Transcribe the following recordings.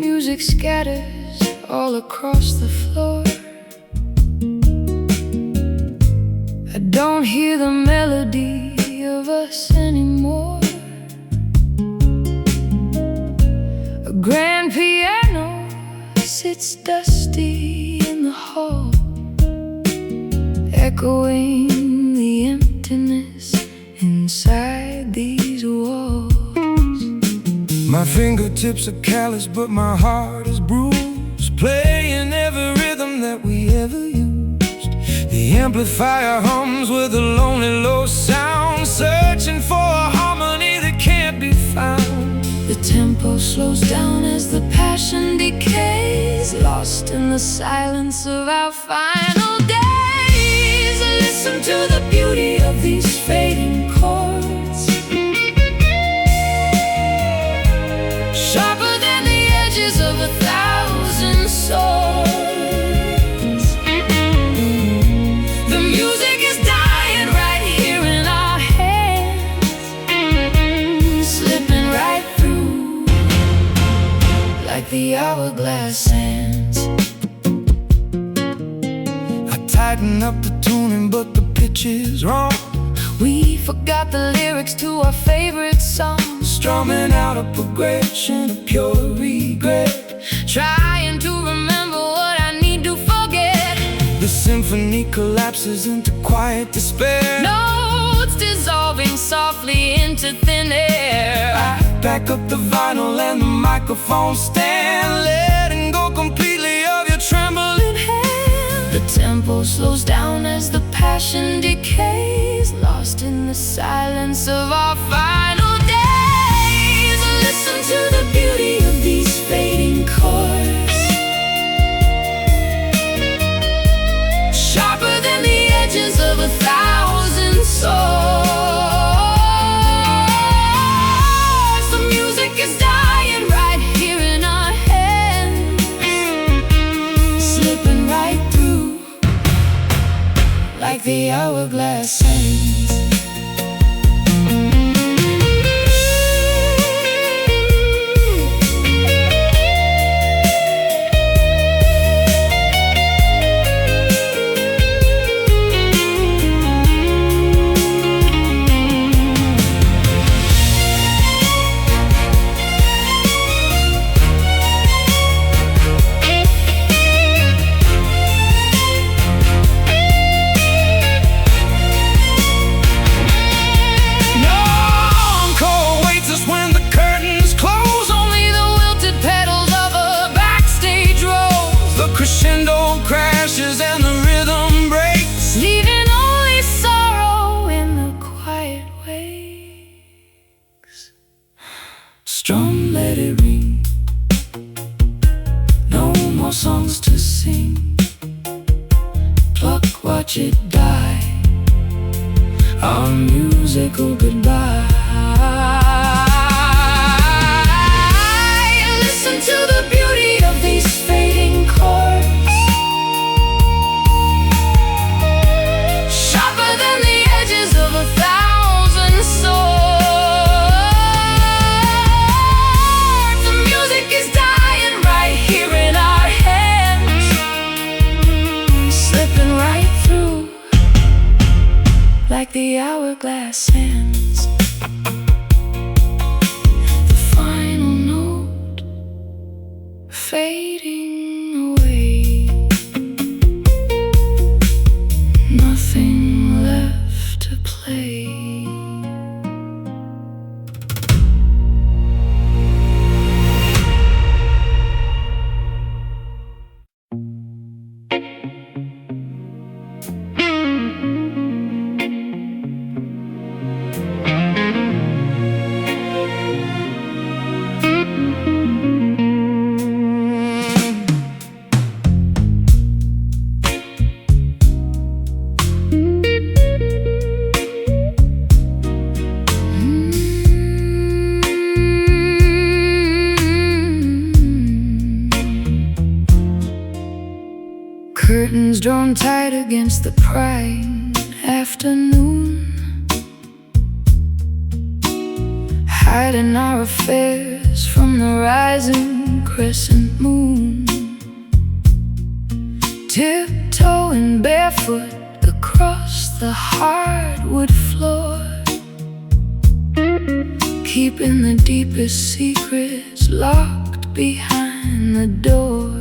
Music scatters all across the floor. I don't hear the melody of us anymore. A grand piano sits dusty in the hall, echoing the emptiness inside these walls. My fingertips are callous, but my heart is bruised, playing every rhythm that we ever used. The amplifier hums with a lonely low sound, searching for a harmony that can't be found. The tempo slows down as the passion decays, lost in the silence of our final days. Listen to the beauty of these fading chords, sharper than the edges of 1,000 swords. The music is dying right here in our hands, slipping right through like the hourglass sands. I tighten up the tuning, but the pitch is wrong. We forgot the lyrics to our favorite song, Strumming out a progression of pure regret, trying to remember what I need to forget. The symphony collapses into quiet despair, Notes dissolving softly into thin air. I back up the vinyl and the microphone stand, letting go completely of your trembling hand. The tempo slows down as the passion decays, lost in the silence of our final days. Listen to the beauty of these fading chords, sharper than the edges of 1,000 swords. The music is dying right here in our hands, slipping right through like the hourglass sands. Crescendo crashes and the rhythm breaks, leaving only sorrow in the quiet wakes. Strum, let it ring, no more songs to sing. Pluck, watch it die, our musical goodbye. Listen to the beauty of these fading chords, sharper than the edges of 1,000 swords. The music is dying right here in our hands, slipping right through like the hourglass sands. The final note fading away, nothing left to play. Curtains drawn tight against the prying afternoon, hiding our affairs from the rising crowd. crescent moon, tiptoeing barefoot across the hardwood floor, keeping the deepest secrets locked behind the door.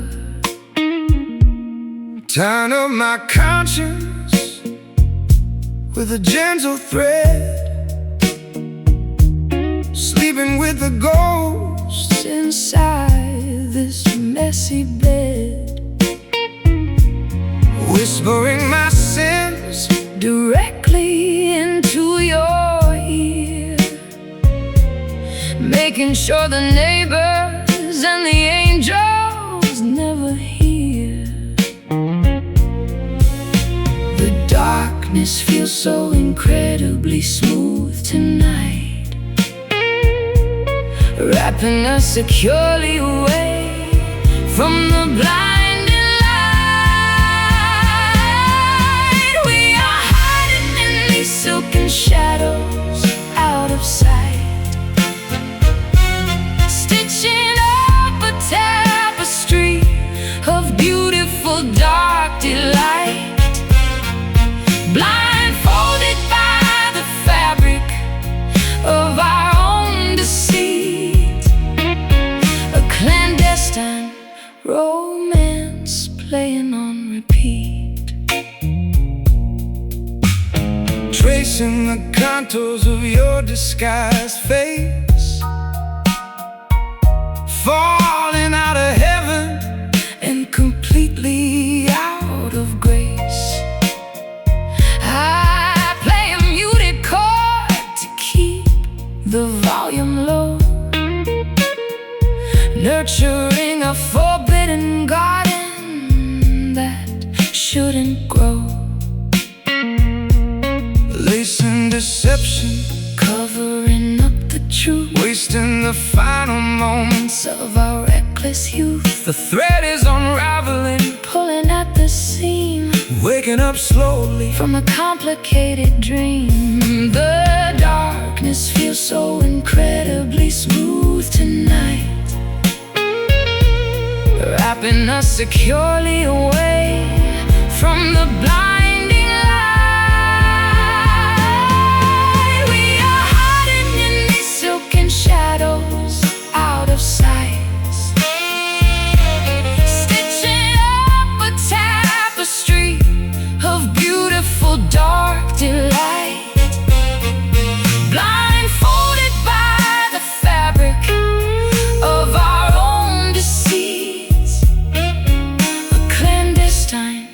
Tying up my conscience with a gentle thread, sleeping with the ghosts inside this messy bed, whispering my sins directly into your ear, making sure the neighbors and the angels never hear. The darkness feels so incredibly smooth tonight, wrapping us securely away from the blinding light. We are hiding in these silken shadows out of sight, stitching up a tapestry of beautiful dark delight, blindfolded by the fabric of our own deceit, a clandestine romance playing on repeat. tracing the contours of your disguised face, falling out of heaven And completely out of grace, I play a muted chord to keep the volume low, nurturing a forbidden garden that shouldn't grow, lacing deception, covering up the truth, wasting the final moments. of our reckless youth, The thread is unraveling, pulling at the seam waking up slowly from a complicated dream. The darkness feels so incredibly smooth tonight, wrapping us securely away from the blinding light. We are hiding in these silken shadows out of sight, stitching up a tapestry of beautiful dark delight, blindfolded by the fabric of our own deceit, a clandestine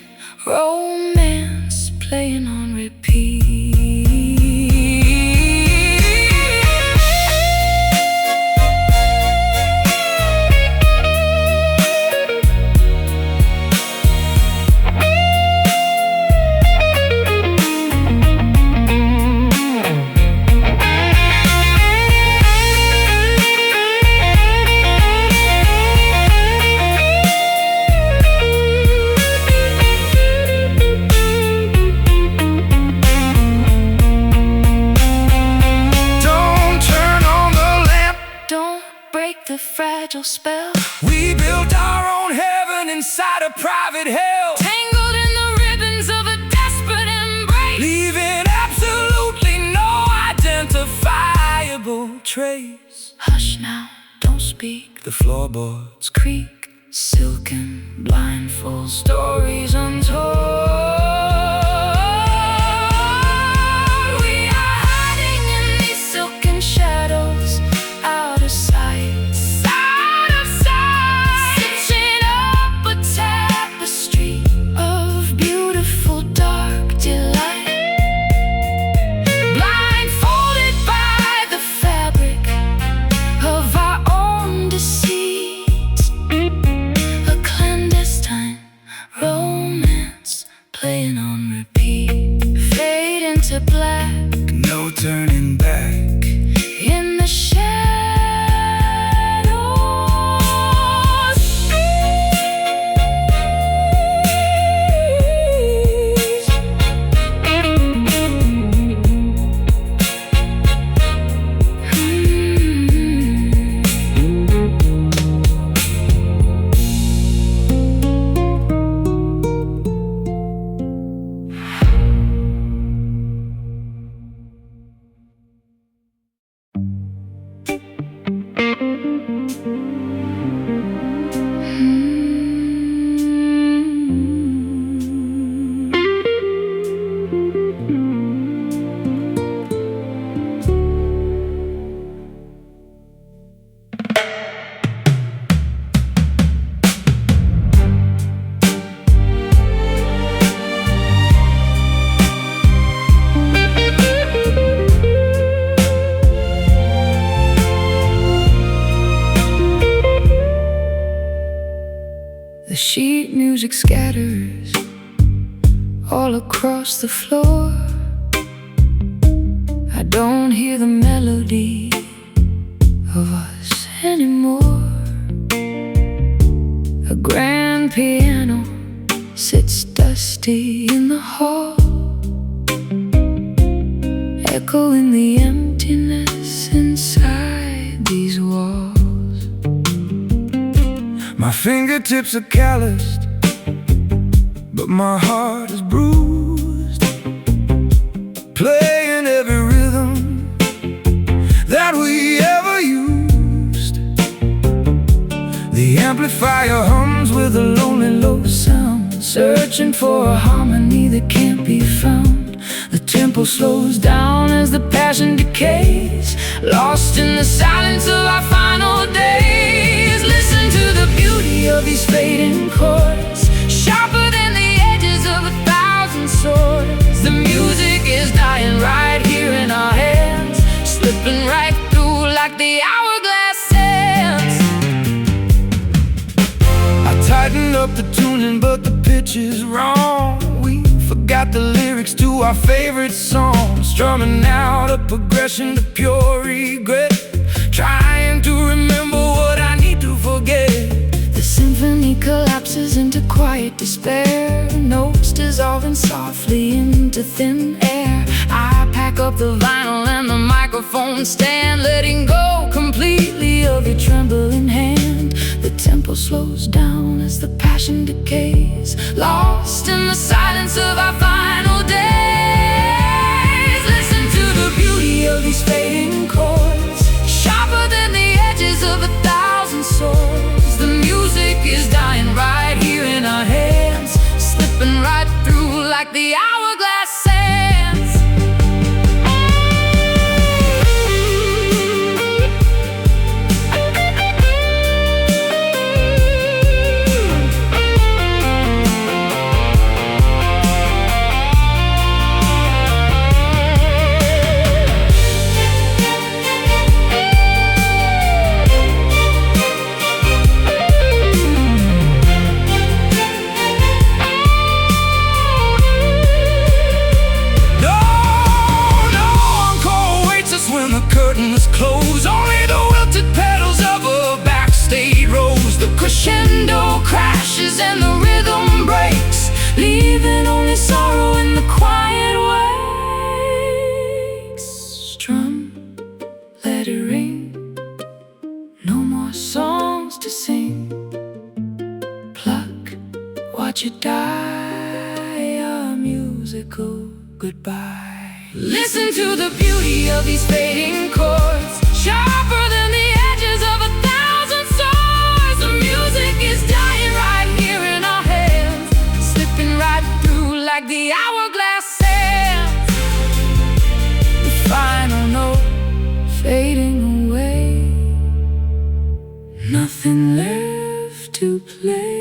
romance playing on repeat. The fragile spell, we built our own heaven inside a private hell, tangled in the ribbons of a desperate embrace, leaving absolutely no identifiable trace. Hush now, don't speak. The floorboards Creak, silken, blindfold stories untold. We are hiding in these silken shadows out of sight, stitching up a tapestry of beautiful dark delight, blindfolded by the fabric of our own deceit, a clandestine romance The sheet music scatters all across the floor. I don't hear the melody of us anymore. A grand piano sits dusty in the hall, echoing the emptiness inside these walls. My fingertips are calloused, but my heart is bruised, playing every rhythm that we ever used. The amplifier hums with a lonely low sound, searching for a harmony that can't be found. The tempo slows down as the passion decays, lost in the silence of our final days. Listen to the beauty of these fading chords, sharper than the edges of 1,000 swords. The music is dying right here in our hands, slipping right through like the hourglass sands. I tighten up the tuning, but the pitch is wrong. We forgot the lyrics to our favorite song, strumming out a progression to pure regret, trying to remember what I need to forget. The symphony collapses into quiet despair, notes dissolving softly into thin air. I pack up the vinyl and the microphone stand, letting go completely of your trembling hand. The tempo slows down as the passion decays, lost in the silence of our final days. Listen to the beauty of these fading chords, sharper than the edges of 1,000 swords. The music is dying right here in our hands, slipping right through like the hourglass sands. Close, only the wilted petals of a backstage rose. The crescendo crashes and the rhythm breaks, leaving only sorrow in the quiet wakes. Strum, let it ring, no more songs to sing. Pluck, watch it die, a musical goodbye. Listen to the beauty of these fading chords, sharper than the edges of 1,000 swords. The music is dying right here in our hands, slipping right through like the hourglass sands. The final note fading away, nothing left to play.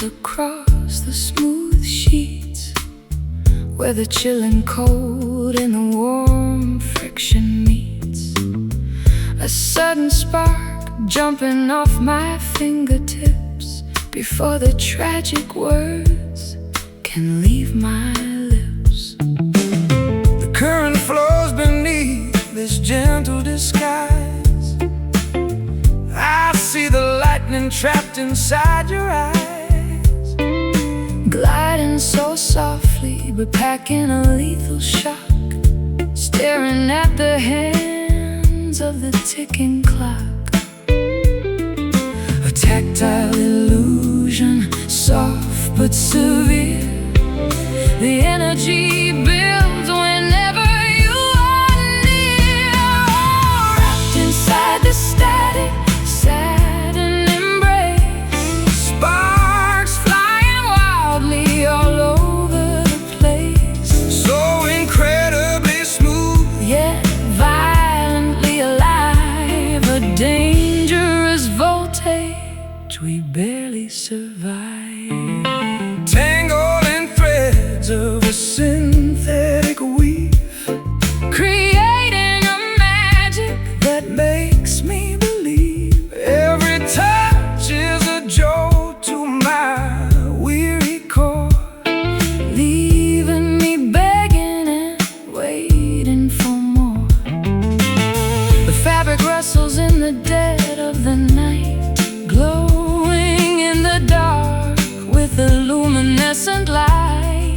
across the smooth sheets, where the chill and cold and the warm friction meets. A sudden spark jumping off my fingertips before the tragic words can leave my lips. The current flows beneath this gentle disguise. I see the lightning trapped inside your eyes, gliding so softly but packing a lethal shock, staring at the hands of the ticking clock. A tactile illusion, soft but severe. The energy builds whenever you are near. Oh, wrapped inside the static, saddened embrace. Sparks Flying wildly all over the place. so incredibly smooth, Yet violently alive. A dangerous voltage we barely survive. tangled in threads of a synthetic weave, Creating a magic that makes me believe every touch is a jolt to my weary core. leaving me begging and waiting for more. The fabric rustles in the dead of the night, glowing in the dark with a luminescent light.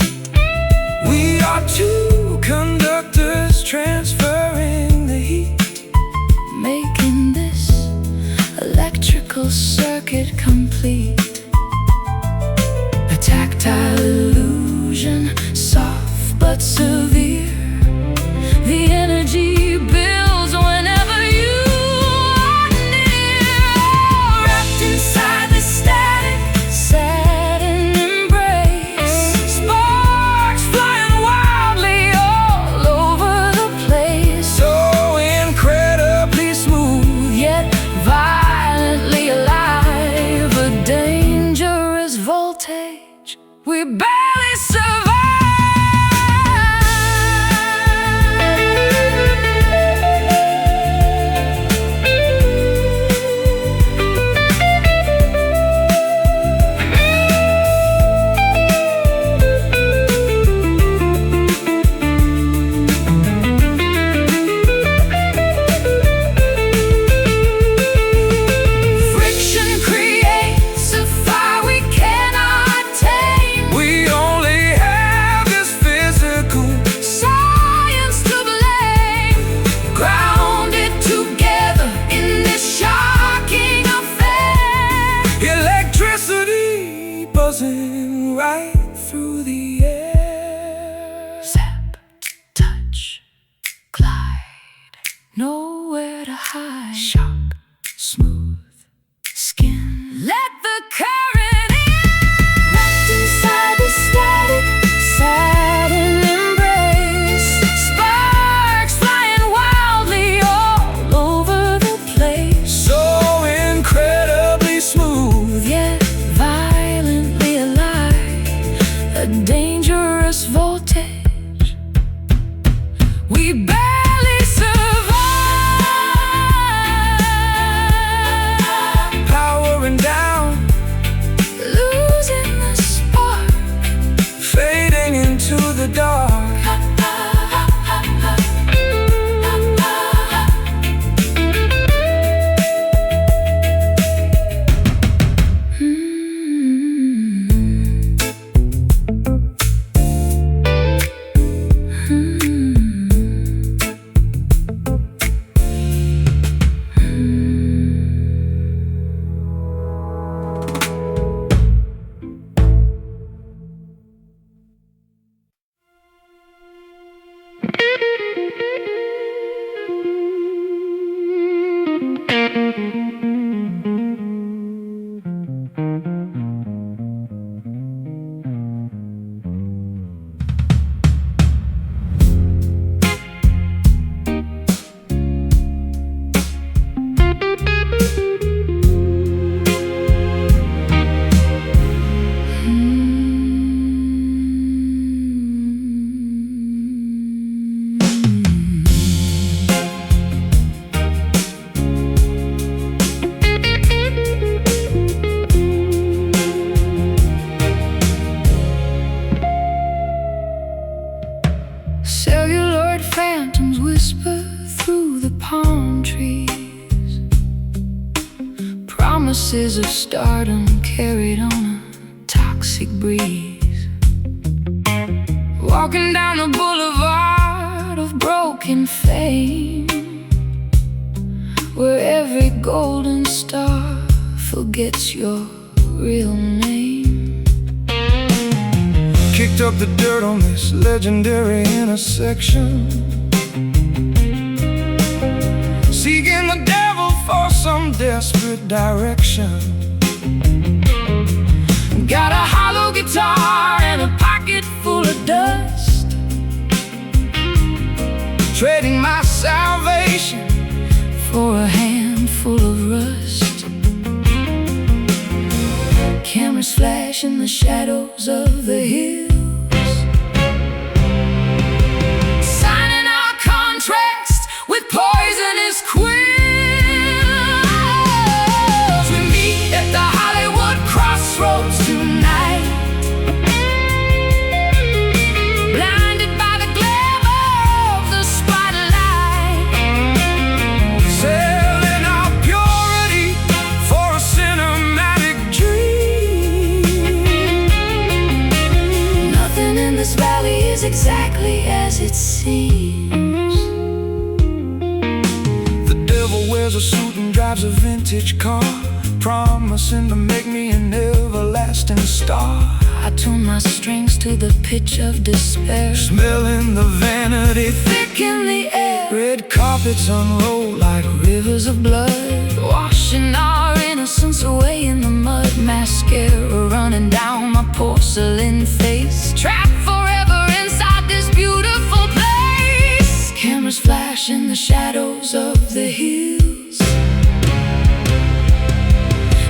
We are two conductors transferring the heat, Making this electrical circuit complete. A tactile illusion, soft but severe. The energy builds whenever you are near. Wrapped inside the static, saddened embrace. Sparks flying wildly all over the place. so incredibly smooth, Yet violently alive. A dangerous voltage we barely survive. Friction creates a fire we cannot tame. we promises of stardom carried on a toxic breeze. Walking down the boulevard of broken fame, where every golden star forgets your real name. Kicked up the dirt on this legendary intersection, seeking the devil for some desperate direction. Got a hollow guitar and a pocket full of dust, trading my salvation for a handful of rust. Cameras flash in the shadows of the hills, signing our contracts with poisonous quills. We meet at the Hollywood crossroads tonight, blinded by the glamour of the spotlight, selling our purity for a cinematic dream. Nothing in this valley is exactly as it seems. The devil wears a suit and drives a vintage car, promising to make me an everlasting star. I tune my strings to the pitch of despair, Smelling the vanity thick in the air. red carpets unroll like Rivers of blood, washing our innocence away in the mud. Mascara running down my porcelain face, trapped forever inside this beautiful place. Cameras flash in the shadows of the hills,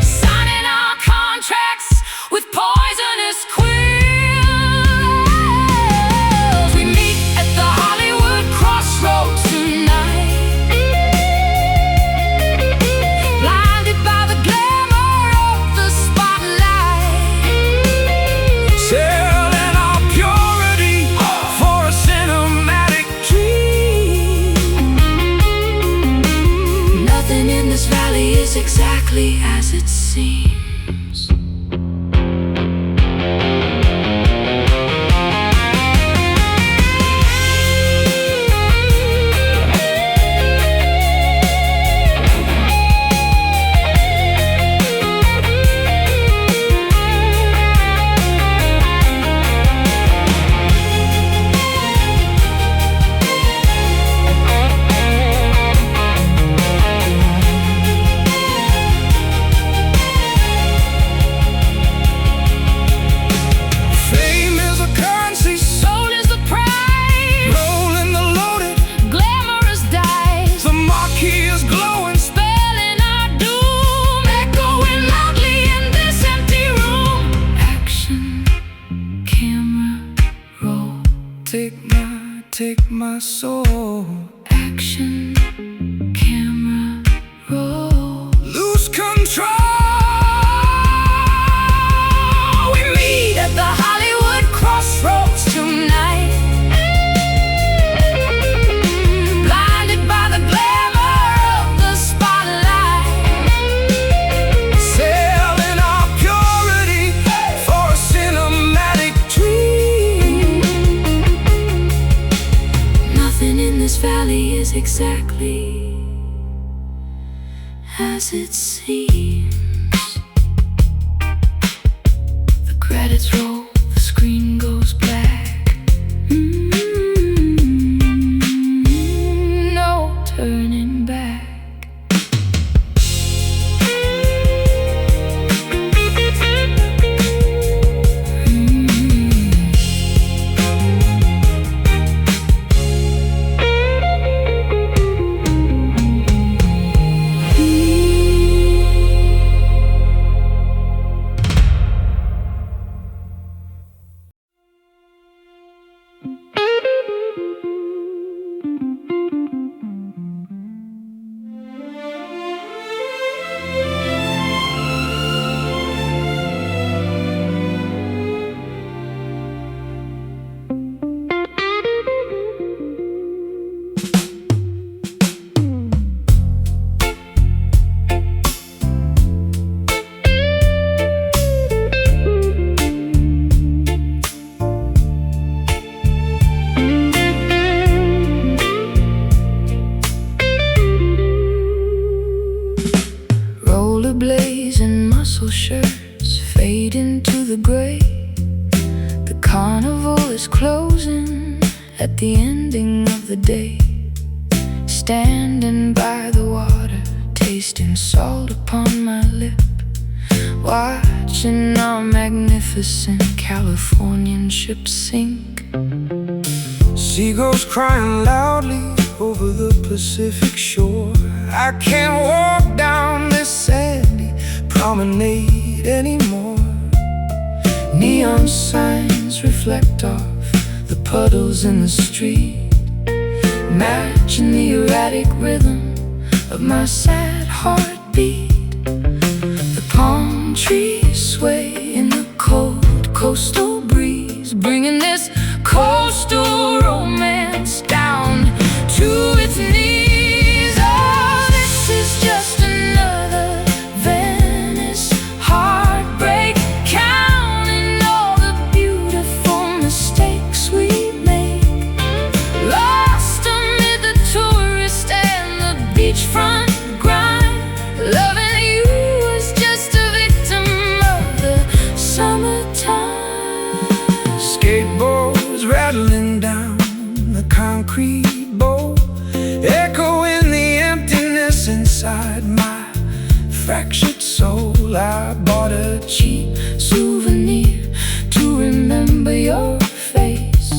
signing our contracts with poisonous quills. We meet at the Hollywood crossroads tonight, blinded by the glamour of the spotlight, selling our purity for a cinematic dream. Nothing in this valley is exactly as it seems. Fame is a currency, Soul is the prize, rolling the loaded, glamorous dice, the marquee is glowing. spelling our doom, echoing loudly in this empty room. Action, camera, roll. Take my soul. Action, camera, roll. Lose control. We meet at the Hollywood crossroads tonight, blinded by the glamour of the spotlight, Selling our purity for a cinematic dream. nothing in this valley is exactly as it seems. The credits roll, the screen goes black. No turning back. rollerblades and muscle shirts fade into the gray. The carnival is closing at the ending of the day. Standing by the water, tasting salt upon my lip, watching our magnificent Californian ship sink. Seagulls crying loudly over the Pacific shore. I can't walk down this sandy promenade anymore. Neon signs reflect off the puddles in the street, matching the erratic rhythm of my sad heartbeat. The palm trees sway in the cold coastal breeze, bringing this coastal romance down to its knees. Oh, this is just another Venice heartbreak, counting all the beautiful mistakes we make, lost amid the tourist and the beachfront grind. Loving you was just a victim of the summertime. Skateboards rattling down the concrete bowl, echoing the emptiness inside my fractured soul. I bought a cheap souvenir to remember your face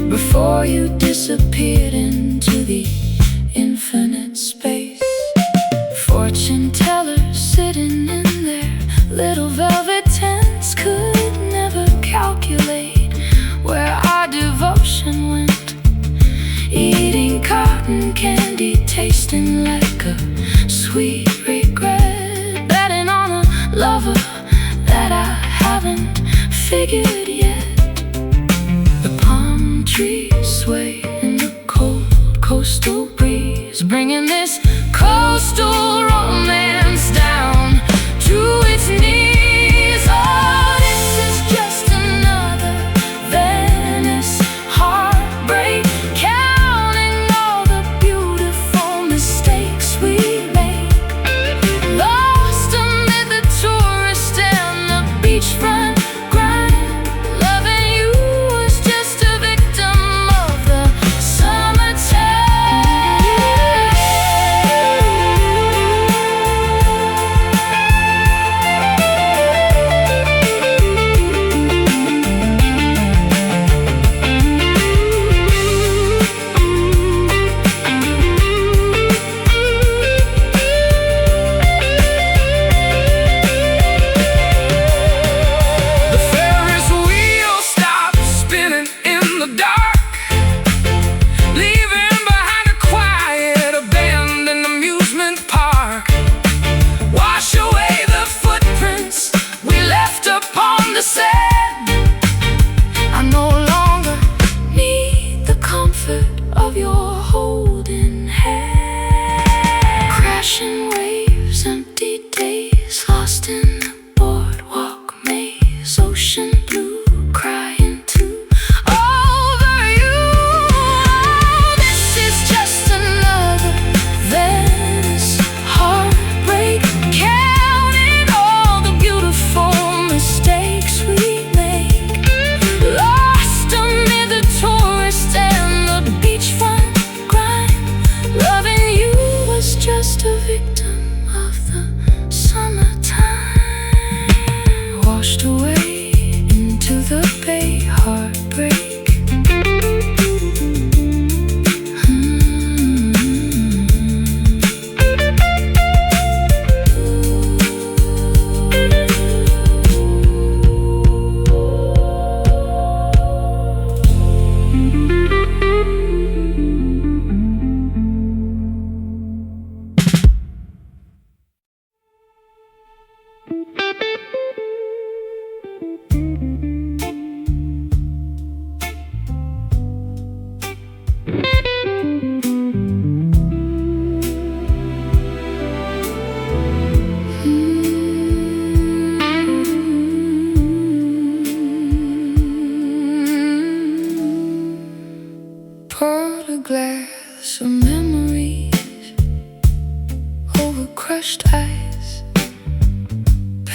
before you disappeared into the infinite space. Fortune tellers sitting in their little velvet tents could never calculate where our devotion went, eating cotton candy, tasting like a sweet regret, betting on a lover that I haven't figured yet. The palm trees sway in the cold coastal breeze, bringing this coastal romance down to its knees. Oh, this is just another Venice heartbreak, counting all the beautiful mistakes we make, lost amid the tourist and the beachfront grind. Loving you was just a victim of the summertime.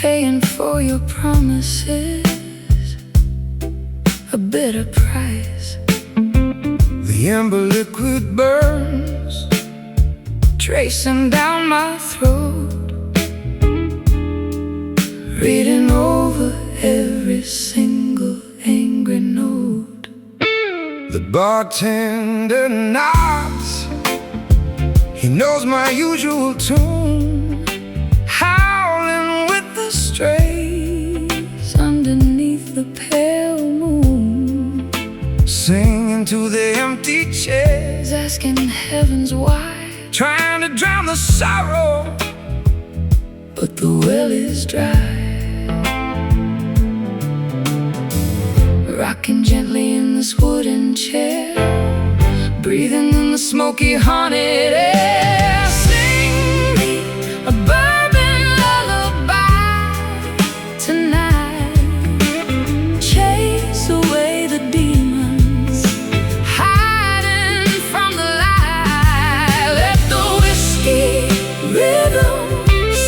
paying for your promises a bitter price. The amber liquid burns, Tracing down my throat, reading over every single angry note. the bartender nods. He knows my usual tune, Howling with the strays underneath the pale moon, singing to the empty chairs, asking heavens why, trying to drown the sorrow, but the well is dry. Rocking gently in this wooden chair, breathing in the smoky haunted air. Sing me a bourbon lullaby tonight, chase away the demons hiding from the light. Let the whiskey rhythm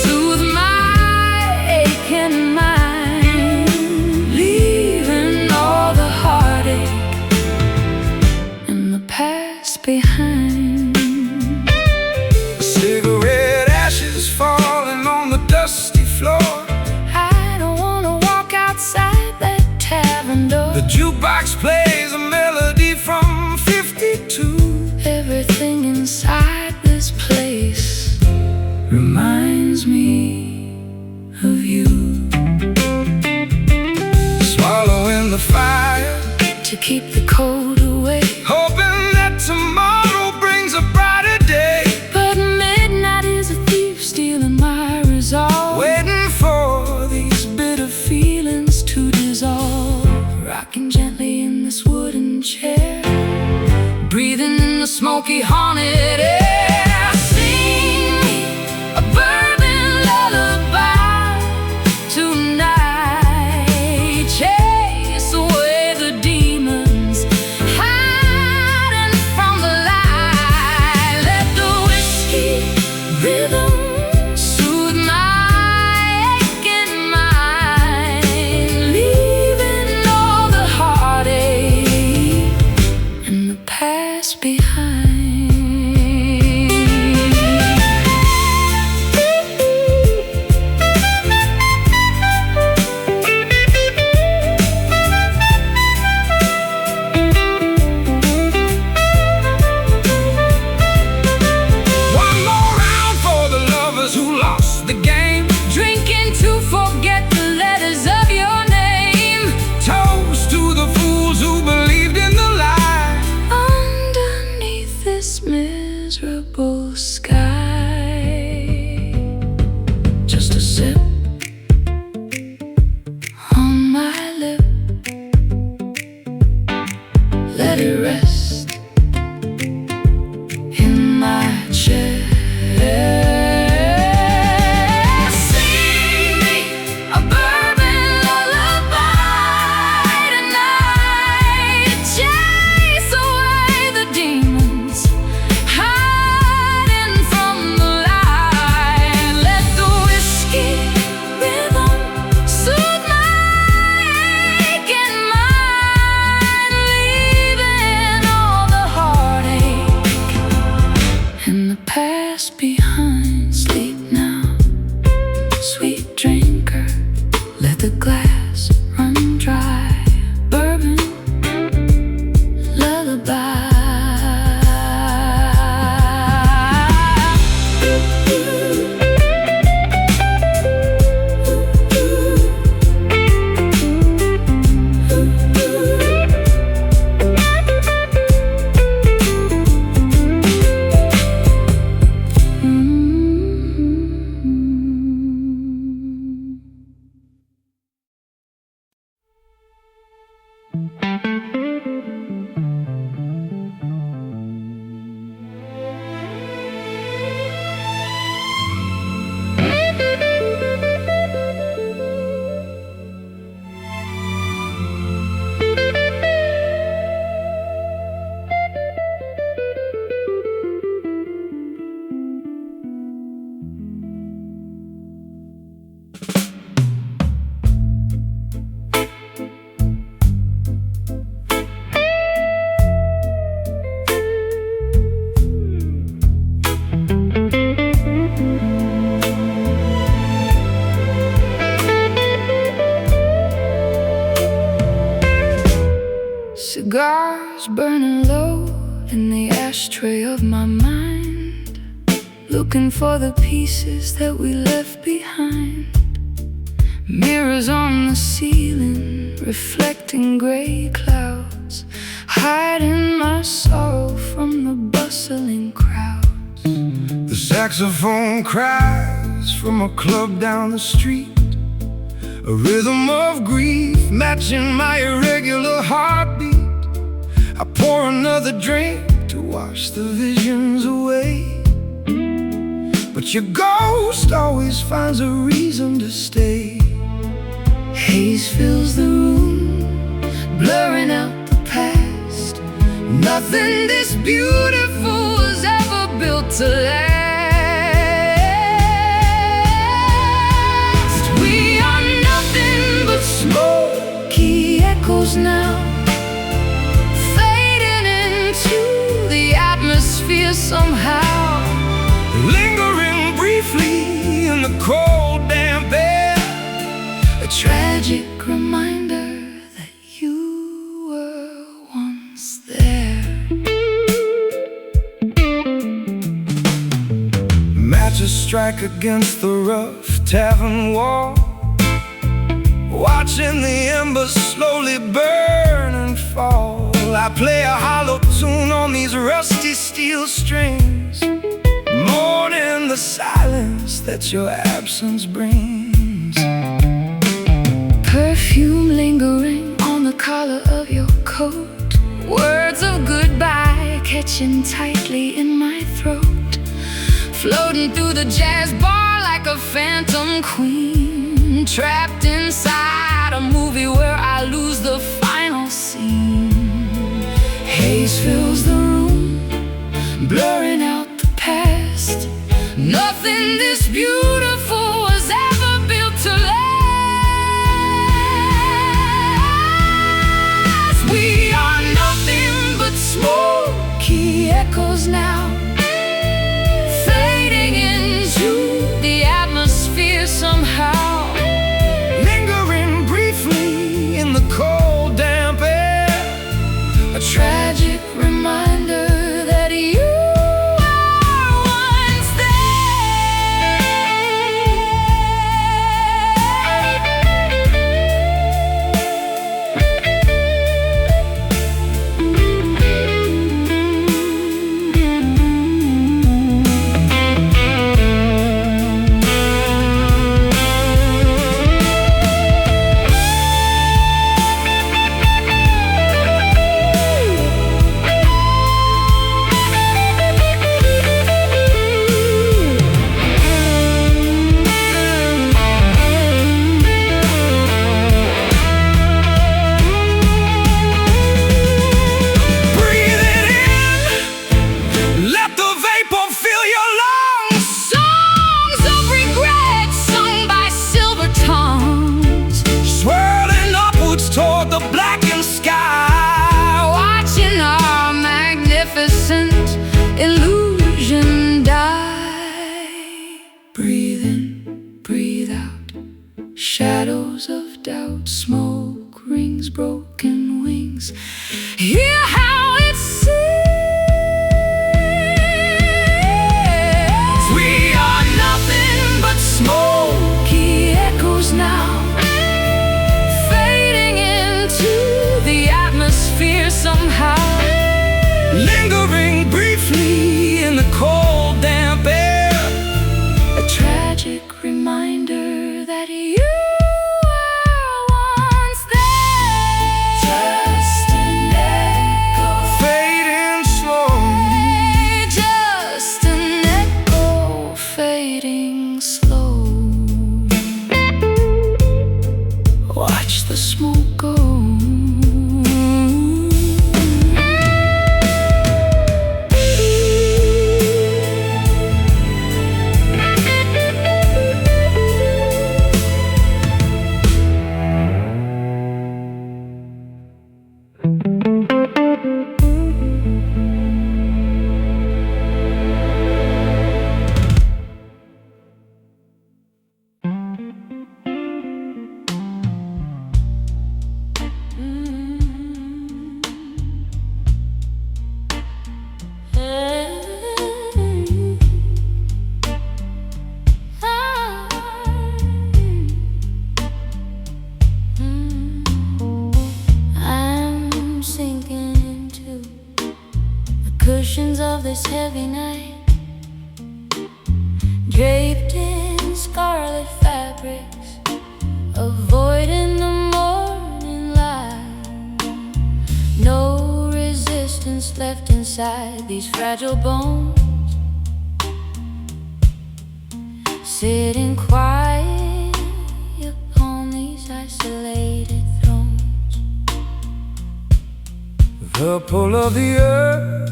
soothe my aching mind, leaving all the heartache and the past behind. cigarette ashes falling on the dusty floor. I don't wanna walk outside that tavern door. The jukebox plays a melody from 52. Everything inside this place reminds me of you. Swallowing the fire, To keep the cold away, hoping that tomorrow brings a brighter day. but midnight is a thief stealing my resolve, Waiting for these bitter feelings to dissolve. Rocking gently in this wooden chair, breathing in the smoky haunted air. Sing me a bourbon lullaby tonight, chase away the demons hiding from the light. Let the whiskey rhythm soothe my aching mind, leaving all the heartache and the past behind. one more round for the lovers who lost the game. Drinking to forget the letters of your name, Toast to the fools who believed in the lie. underneath this miserable sky. Just a sip on my lip, let it rest in my chest. Sing me a bourbon lullaby tonight, chase away the demons hiding from the light. Let the whiskey rhythm soothe my aching mind, leaving all the heartache and the past behind. Sleep now, sweet drinker, let the glass run dry. Bourbon lullaby. cigars burning low in the ashtray of my mind, looking for the pieces that we left behind. Mirrors on the ceiling, reflecting gray clouds, hiding my sorrow from the bustling crowds. The saxophone cries from a club down the street, a rhythm of grief matching my irregular heartbeat. I pour another drink to wash the visions away, but your ghost always finds a reason to stay. Haze fills the room, blurring out the past. Nothing this beautiful was ever built to last. We are nothing but smoky echoes now, fading into the atmosphere somehow, lingering briefly in the cold damp air. A tragic reminder that you were once there. Matches strike against the rough tavern wall, watching the embers slowly burn and fall. I play a hollow tune on these rusty steel strings, mourning the silence that your absence brings. Perfume lingering on the collar of your coat, words of goodbye catching tightly in my throat, floating through the jazz bar like a phantom queen, trapped inside a movie where I lose the final scene. Haze fills the room, blurring out the past. Nothing this beautiful was ever built to last. We are nothing but smoky echoes now, fading into the atmosphere somehow, lingering briefly in the cold damp air. A tragic reminder that you were once toward the blackened sky, watching our magnificent illusion die. Breathe in, breathe out, shadows of doubt, smoke rings, broken wings. Hear how it sings. We are nothing but smoky echoes now, the atmosphere somehow, lingering briefly in the cold damp air. A tragic reminder that you were once there. Just an echo, fading slowly. Just an echo, fading slow. Watch the smoke go. this heavy night, draped in scarlet fabrics, avoiding the morning light. No resistance left inside these fragile bones, sitting quiet upon these isolated thrones. The pull of the earth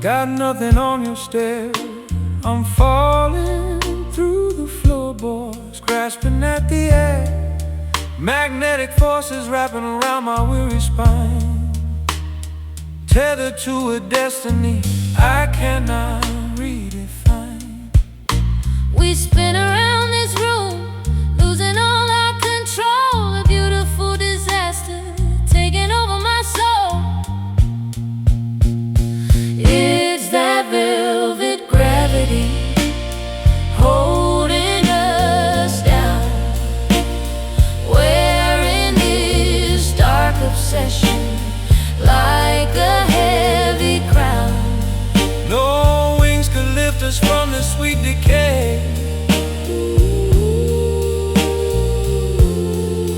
got nothing on your stare. I'm falling through the floorboards, grasping at the air. Magnetic forces wrapping around my weary spine, tethered to a destiny I cannot redefine. We spin around this room, losing all our control. A beautiful disaster taking over my soul. It's that velvet gravity holding us down. Wearing this dark obsession like a heavy crown. No wings could lift us from the sweet decay.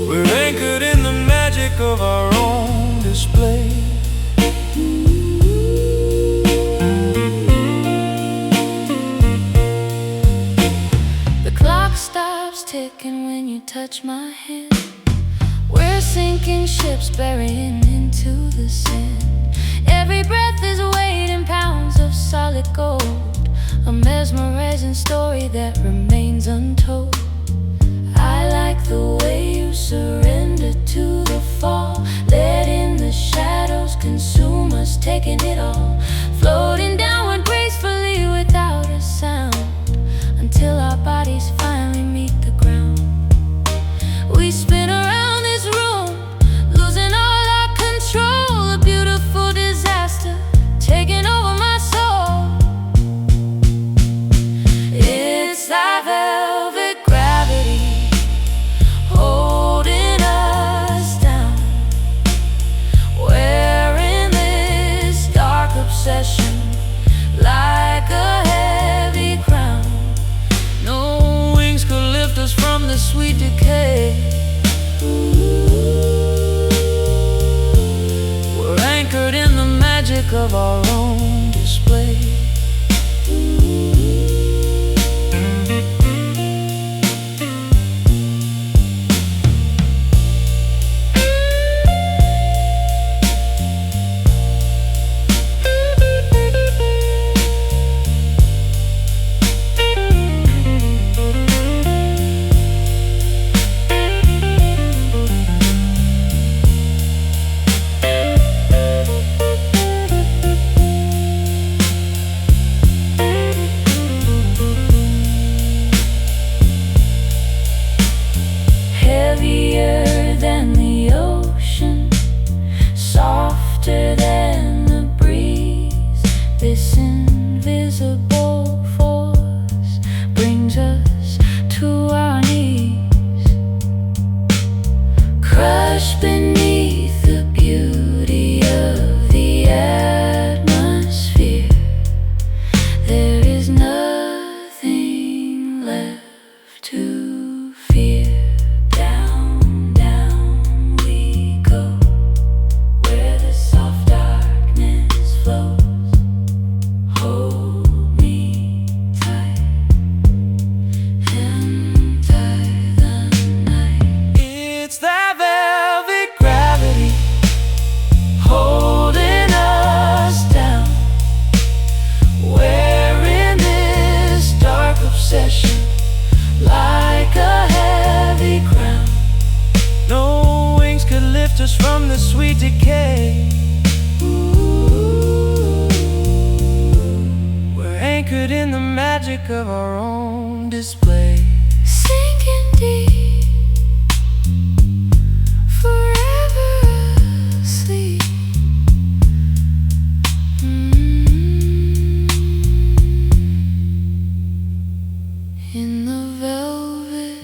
We're anchored in the magic of our own display. The clock stops ticking when you touch my hand. We're sinking ships, burying into the sand. Every breath is weighed in pounds of solid gold, a mesmerizing story that remains untold. I like the way you surrender to the fall, letting the shadows consume us, taking it all, floating downward gracefully without a sound, until our bodies finally meet the ground. We spin around this room, losing all our control. A beautiful disaster taking over my soul. It's that velvet gravity holding us down. Wearing this dark obsession like a heavy crown. No wings could lift us from the sweet decay. We're anchored in the magic of our own display. Heavier than the ocean, softer than the breeze. This invisible force brings us to our knees, crushed beneath the beauty of the atmosphere. There is nothing left to fear. Down, down we go, where the soft darkness flows. Hold me tight, and tie the night. It's that velvet gravity Holding us down, wearing this dark obsession like a heavy crown. No wings could lift us from the sweet decay. We're anchored in the magic of our own display. Sinking deep, forever asleep. In the velvet.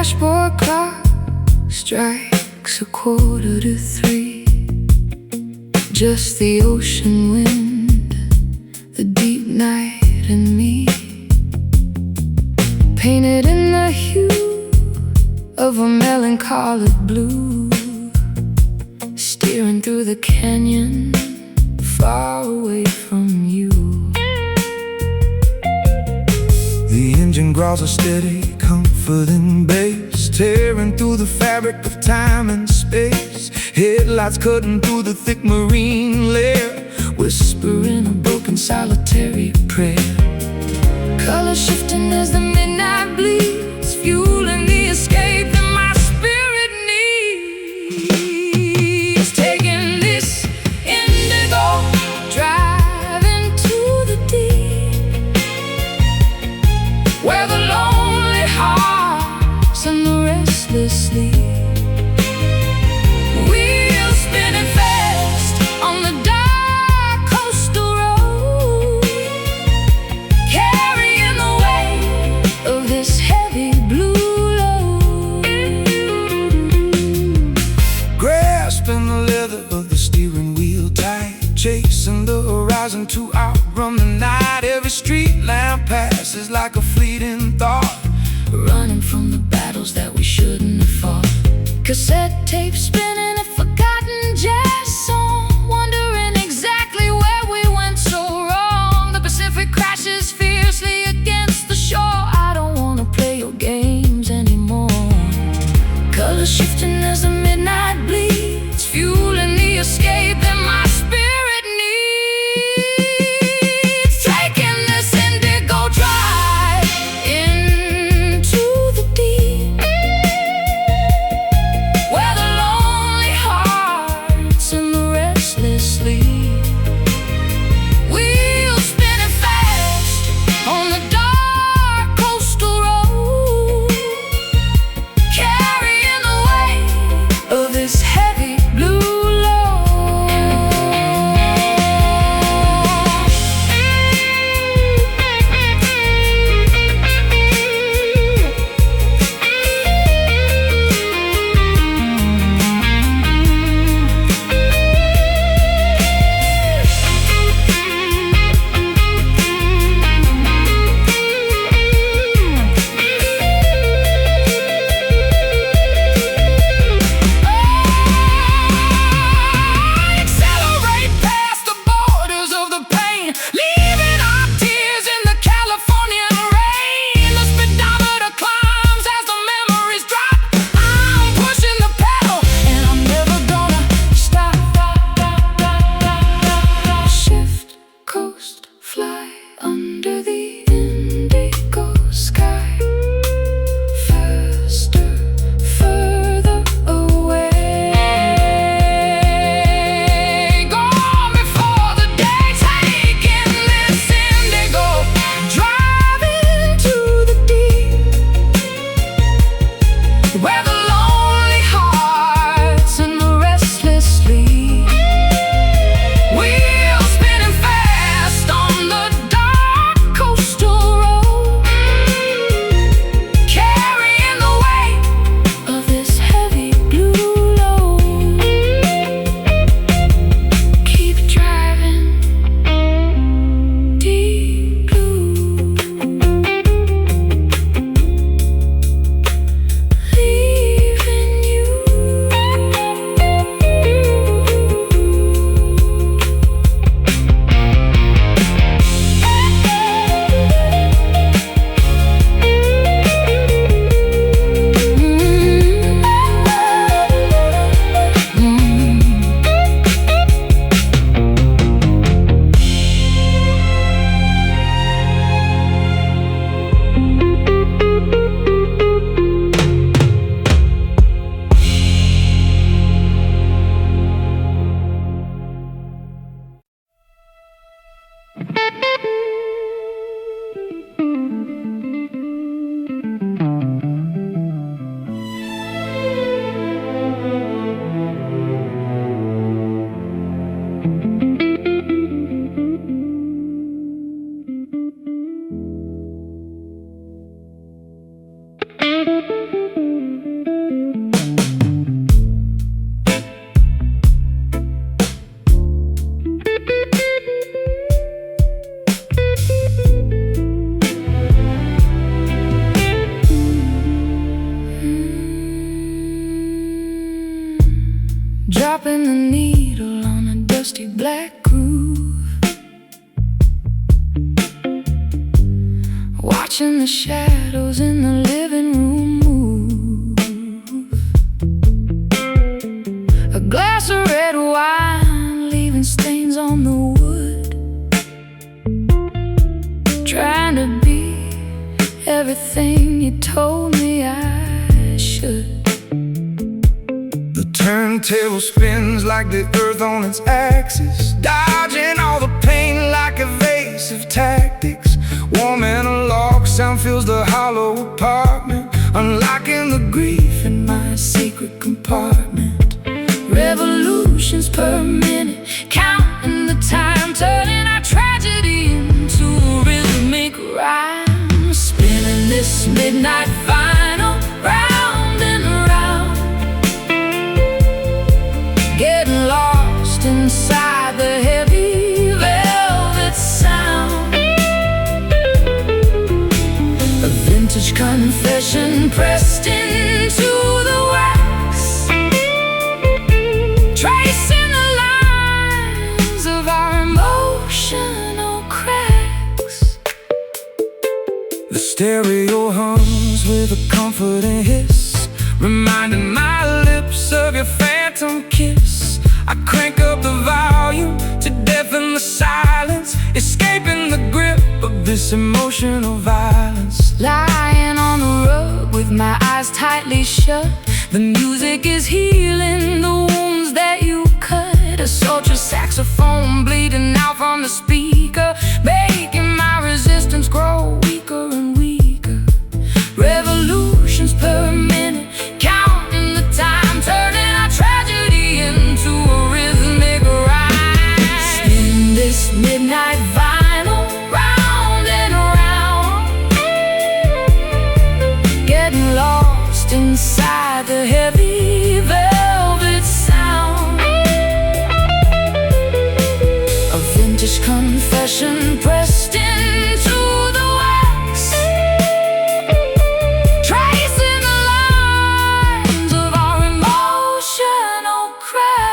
dashboard clock strikes 2:45. Just the ocean wind, the deep night and me, painted in the hue of a melancholy blue, steering through the canyon, far away from you. The engine growls a steady, comforting bass, tearing through the fabric of time and space. Headlights cutting through the thick marine layer, whispering a broken solitary prayer. Colors shifting as the midnight bleeds, fueling the escape that my spirit needs. Taking this indigo drive into the deep, where the lonely hearts and the restless sleep. Wheels spinning fast on the dark coastal road, carrying the weight of this heavy blue load. Grasping the leather of the steering wheel tight, chasing the horizon to outrun the night. Every street lamp passes like a fleeting thought, Running from the battles that we shouldn't have fought. Cassette tape spinning, a forgotten jazz song, wondering exactly where we went so wrong. The Pacific crashes fiercely against the shore. I don't wanna play your games anymore. Colors shifting as the midnight bleeds, fueling the escape that my spirit needs. Taking this indigo drive into the deep, where the lonely hearts and the restless sleep. Wheels spinning fast on the dark coastal road, carrying the weight of this heavy blue accelerate past the borders of the pain, leaving our tears in the Californian rain. The speedometer climbs as the memories drop. I'm pushing the pedal and I'm never gonna stop. Shift, coast, fly under the indigo sky, faster, further away. Gone before the day, taking this indigo drive into the deep, where the lonely hearts and the restless sleep. Wheels spinning fast on the dark coastal road, carrying the weight of this heavy blue load. Keep driving, deep blue, leaving you. dropping the needle on a dusty black groove, watching the shadows in the living room move. A glass of red wine leaving stains on the wood, trying to be everything you told me I should. The turntable spins like the earth on its axis, dodging all the pain like evasive tactics. Warm analog sound fills the hollow apartment, unlocking the grief in my secret compartment. Revolutions per minute, counting the time, turning our tragedy into a rhythmic rhyme. Spinning this midnight vinyl round and round, getting lost inside the heavy velvet sound. A vintage confession pressed into the wax, tracing the lines of our emotional cracks. The stereo hums with a comforting hiss, reminding my lips of your phantom kiss. I crank up the volume to deafen the silence, escaping the grip of this emotional violence. Lying on the rug with my eyes tightly shut, the music is healing the wounds that you cut. A sultry saxophone bleeding out from the speaker, making my resistance grow weaker and weaker. Revolutions per minute, counting the time, turning our tragedy into a rhythmic rhyme. Spin this midnight vinyl round and round, getting lost inside the heavy velvet sound. A vintage confession pressed into the wax, tracing the lines of our emotional cracks.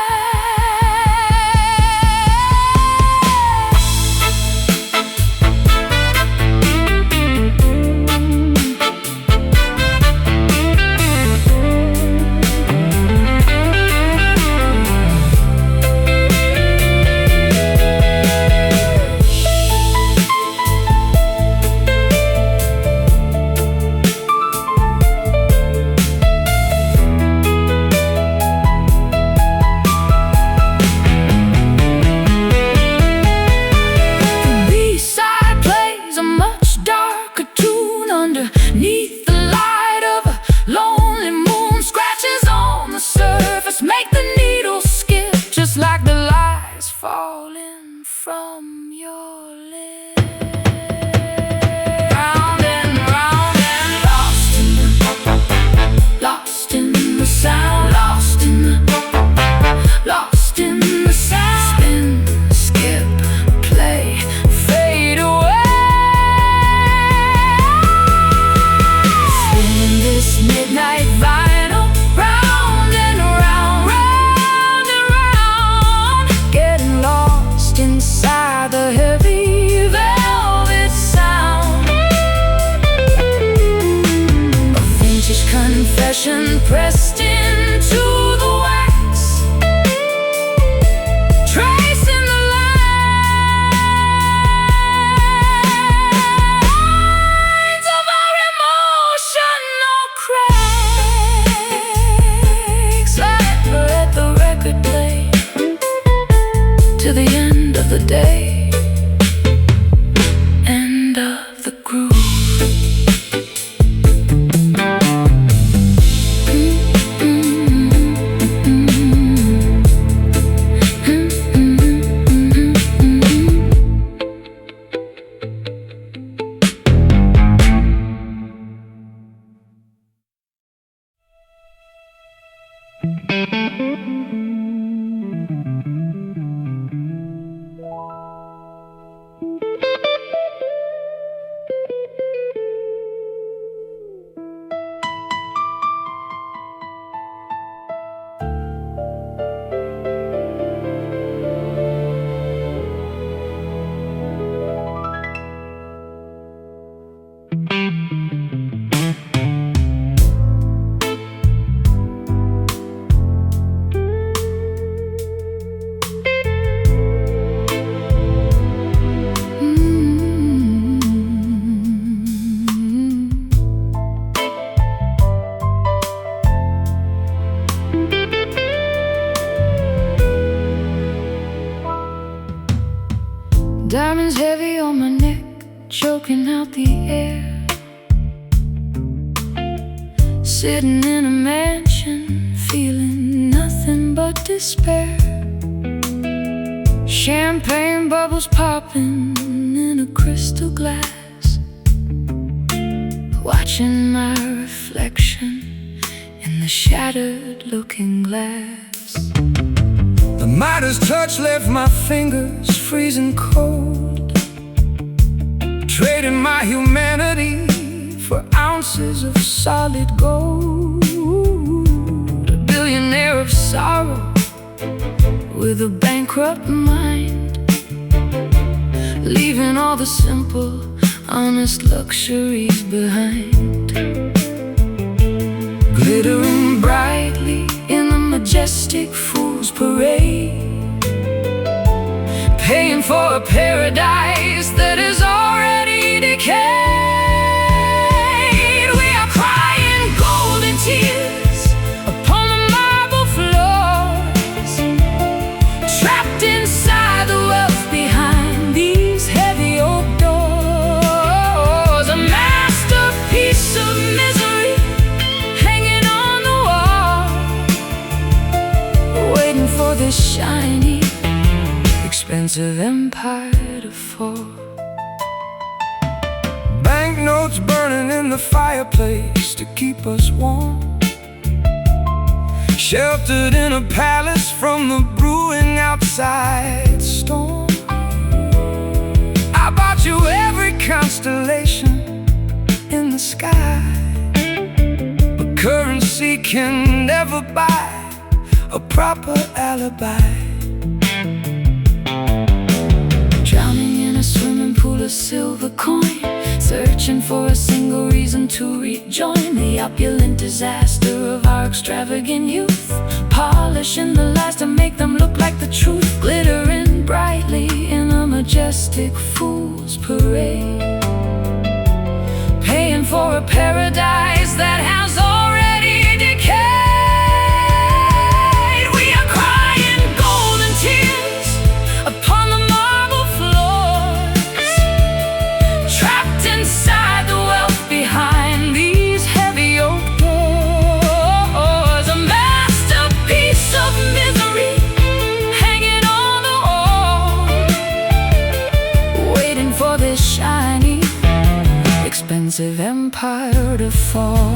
Underneath the light of a lonely moon, scratches on the surface make the needle skip, just like the lies falling from your lips. Round and lost in the sound, lost in the sound. Spin, skip, play, fade away. This midnight vinyl round and round, round and round, getting lost inside the heavy velvet sound. A vintage confession pressed into the wax, tracing the lines of our emotional cracks. Let the record play to the end of the day, end of the groove. Diamonds heavy on my neck, choking out the air. Sitting in a mansion, feeling nothing but despair. Champagne bubbles popping in a crystal glass, watching my reflection in the shattered looking glass. The Midas touch left my fingers freezing cold, trading my humanity for ounces of solid gold. A billionaire of sorrow with a bankrupt mind, leaving all the simple, honest luxuries behind. Glittering brightly in the majestic fool's parade, paying for a paradise that is already decayed. We are crying golden tears upon the marble floors, trapped inside the wealth behind these heavy oak doors. A masterpiece of misery hanging on the wall, waiting for this shiny, expensive empire to fall. Banknotes burning in the fireplace to keep us warm, sheltered in a palace from the brewing outside storm. I bought you every constellation in the sky, but currency can never buy a proper alibi. Drowning in a swimming pool of silver coin, searching for a single reason to rejoin the opulent disaster of our extravagant youth, polishing the lies to make them look like the truth, glittering brightly in a majestic fool's parade, paying for a paradise that has already decayed. We are crying golden tears upon the marble floors, trapped inside the wealth behind these heavy oak doors. A masterpiece of misery hanging on the wall, waiting for this shiny, expensive empire to fall.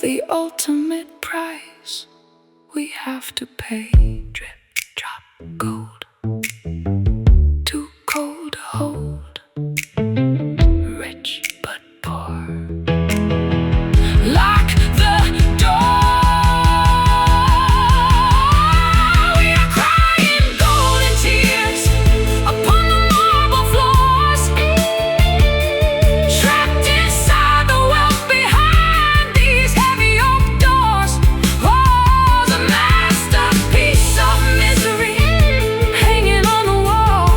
The ultimate price we have to pay. Drip, drop, gold, too cold to hold, rich but poor. Lock the door. We are crying golden tears upon the marble floors, trapped inside the wealth behind these heavy oak doors. Oh, the masterpiece of misery hanging on the wall,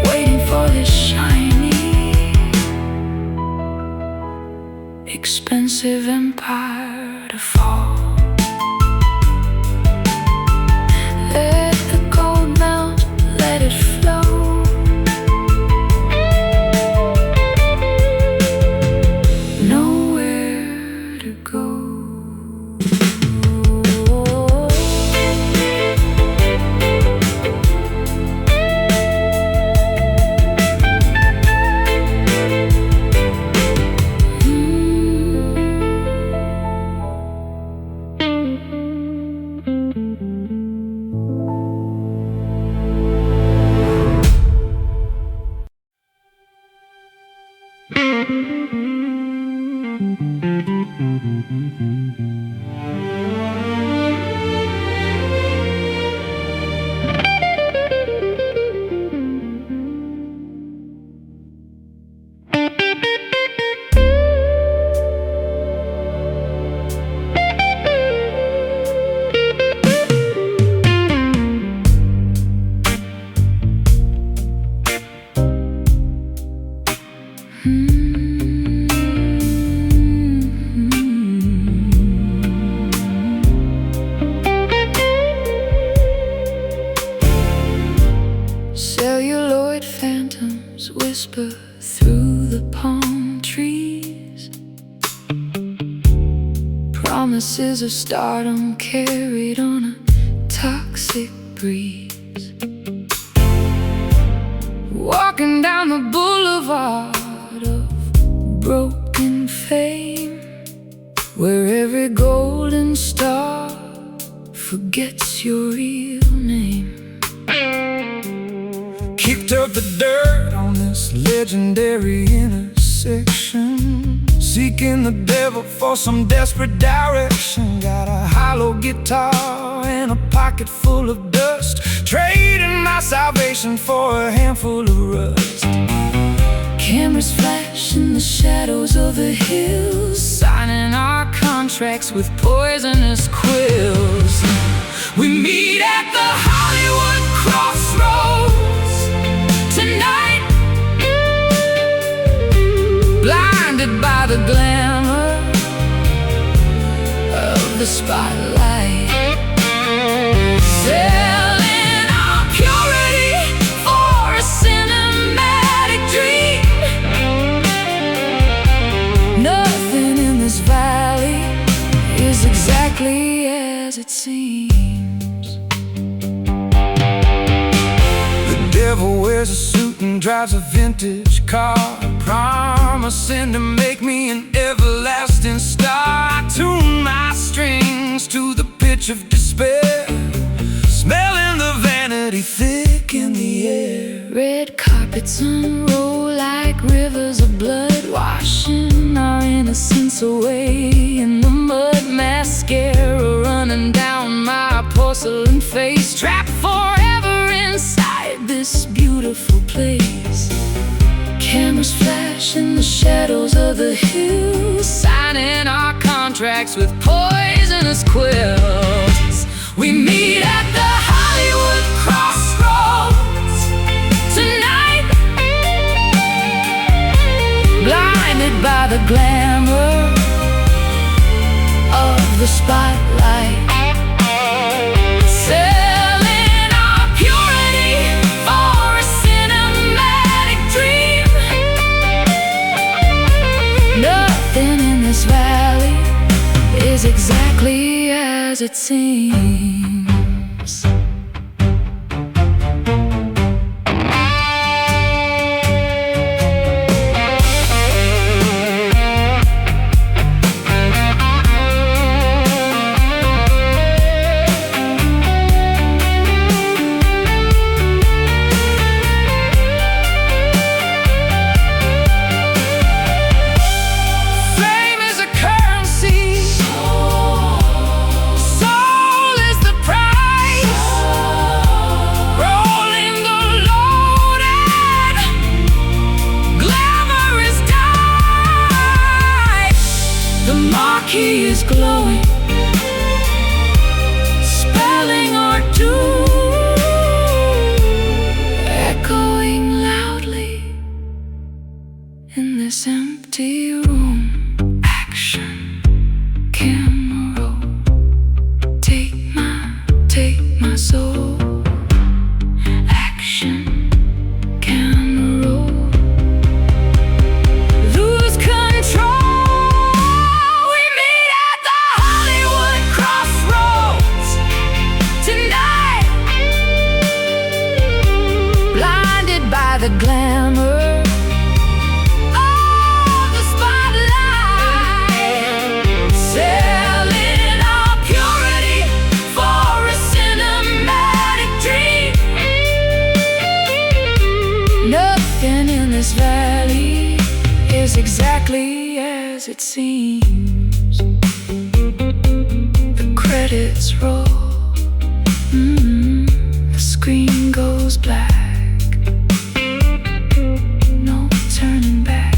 waiting for this shiny, expensive empire to fall. Let the gold melt, let it flow. Nowhere to go. Celluloid phantoms whisper through the palm trees. Promises of stardom carried on a toxic breeze. Walking down the boulevard of broken fame, where every golden star forgets your real name. Kicked up the dirt on this legendary intersection, seeking the devil for some desperate direction. Got a hollow guitar and a pocket full of dust, trading my salvation for a handful of rust. Cameras flash in the shadows of the hills, signing our contracts with poisonous quills. We meet at the Hollywood crossroads tonight, blinded by the glamour of the spotlight, selling our purity for a cinematic dream. Nothing in this valley is exactly as it seems. The devil wears a suit and drives a vintage car, promising to make me an everlasting star. Tune my strings to the pitch of despair, smelling the vanity thick in the air. Red carpets unroll like rivers of blood, washing our innocence away in the mud. Mascara running down my porcelain face, trapped forever inside this beautiful place. Cameras flash in the shadows of the hills, signing our contracts with poisonous quills. We meet at the Hollywood crossroads tonight, blinded by the glamour of the spotlight, selling our purity for a cinematic dream. Nothing in this valley is exactly as it seems. He is glowing, spelling our doom, echoing loudly in this empty room. Action, camera roll, take my soul. Action, camera roll, lose control. The glamour of the spotlight, selling our purity for a cinematic dream. Nothing in this valley is is exactly as it seems. The credits roll, the screen goes black. No turning back.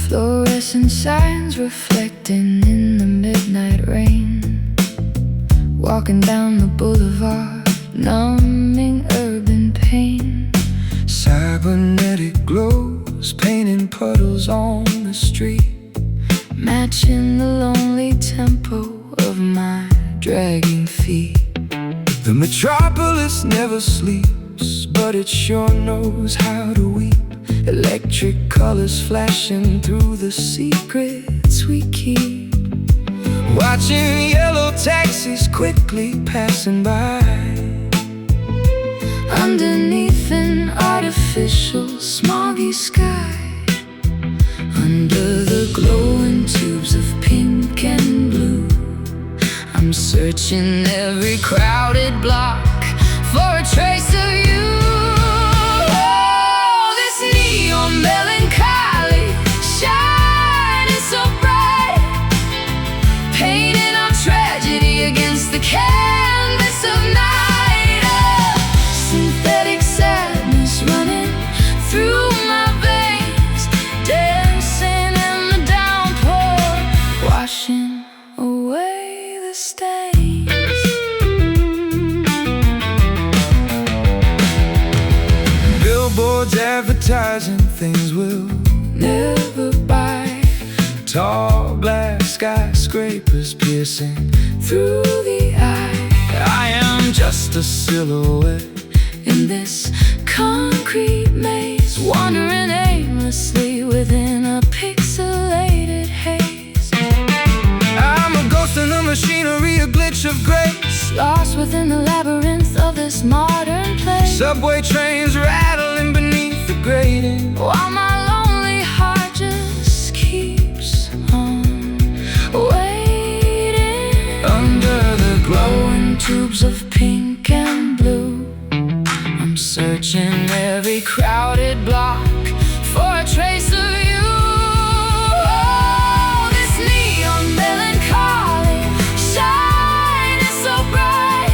Fluorescent signs reflecting in the midnight rain. Walking down the boulevard, numbing urban pain. Cybernetic glows, painting puddles on the street, matching the lonely tempo of my dragging feet. The metropolis never sleeps, but it sure knows how to weep. Electric colors flashing through the secrets we keep. Watching yellow taxis quickly passing by, underneath an artificial smoggy sky. Under the glowing tubes of pink and blue, I'm searching every crowded block for a trace of you. Oh, this neon melancholy shining so bright, painting our tragedy against the canvas of night. Oh, synthetic sadness running through my veins, dancing in the downpour, washing away the stains. billboards advertising things we'll Never buy, tall glass skyscrapers piercing through the eye. I am just a silhouette In this concrete maze, wandering aimlessly within a pixelated haze. I'm a ghost in the machinery, a glitch of grace. Lost within the labyrinth of this modern place. Subway trains rattling beneath the grating, While my lonely heart just keeps on waiting. under the Glowing tubes of pink and blue, I'm searching every crowded block for a trace of you. Oh, this neon melancholy shining so bright,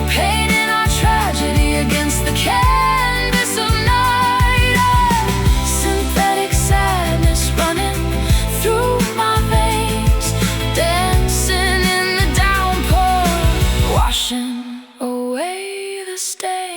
painting our tragedy against the canvas of night. Oh, synthetic sadness running through my veins, dancing in the downpour, washing away the stain.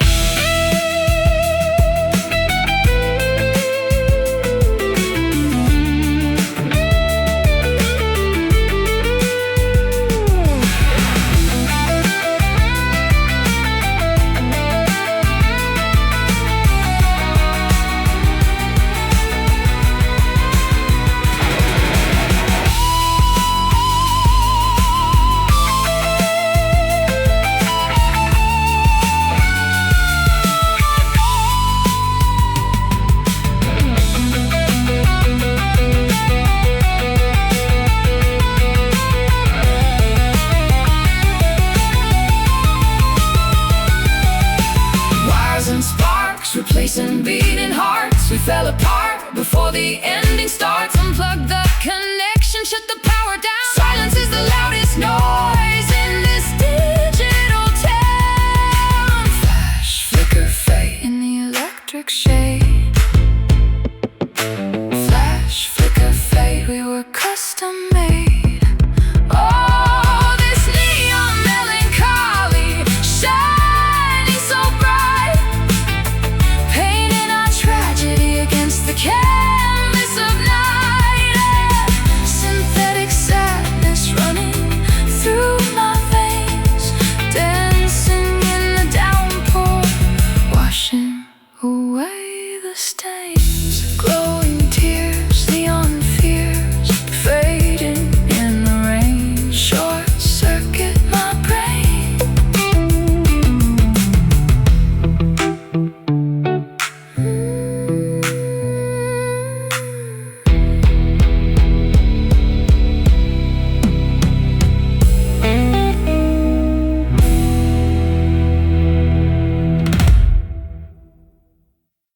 Replacing beating hearts, we fell apart before the ending starts. Unplug the